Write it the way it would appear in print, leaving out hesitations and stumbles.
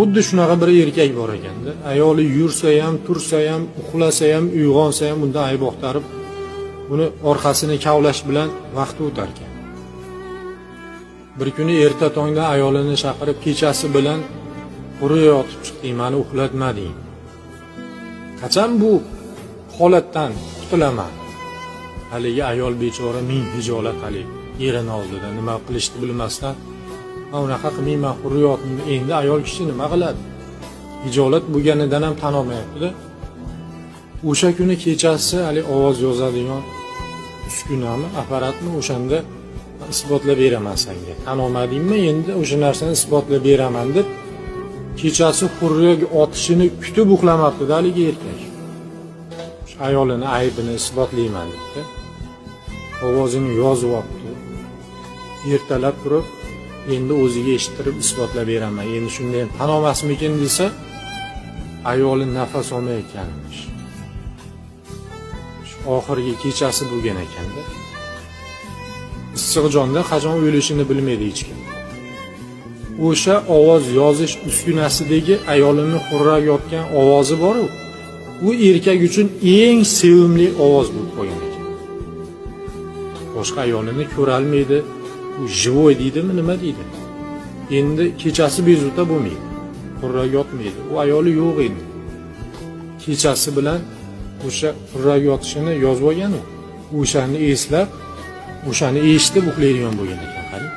Xuddi shunaqa bir erkak bor ekanda. Ayoli yursa ham, tursa ham, uxlasa ham, uyg'onsa ham undan ayb axtarib, buni orqasini kavlash bilan vaqti o'tar ekan. Bir kuni erta tongda ayolini chaqirib, kechasi bilan quruq yotib chiqding, meni uxlatmading. Qachon bu holatdan qutulaman? Haligi ayol bechora ming hijolat haligi erini oldida nima qilishni bilmasdan unaqa qilmayman, quruq yotmayman. Endi ayol kishi nima qiladi? Hijolat bo'lganidan ham tan olmayapti-da. O'sha kuni kechasi hali ovoz yozadigan uskunami, apparatmi, o'shanda isbotlab beraman senga. Tan olmadingmi? Endi o'sha narsani isbotlab beraman deb kechasi quruq otishini kutib uxlamabdi haligi erkak. Ayolini aybini isbotlayman debdi. Ovozini yozib olibdi. Ertalab turib endi o'ziga eshittirib isbotlab beraman. Endi shunday ham tan olmasmikin desa, ayoli nafas olmayotganmish. Shu oxirgi kechasi bo'lgan ekanda. Issiq jonda qachon o'lishini bilmaydi hech kim. O'sha ovoz yozish uskunasidagi ayolini xurrak yotgan ovozi bor-ku, u erkak uchun eng sevimli ovoz bo'lib qolgan ekan. Boshqa ayolini ko'ra olmaydi, u jivoy deydimi, nima deydi? Endi kechasi bezovta bo'lmaydi, xurrak yotmaydi. U ayoli yo'q endi. Kechasi bilan o'sha xurrak yotishini yozib olgan u. O'shani eslab, o'shani eshitib uxlaydigan bo'lgan ekan, qarang.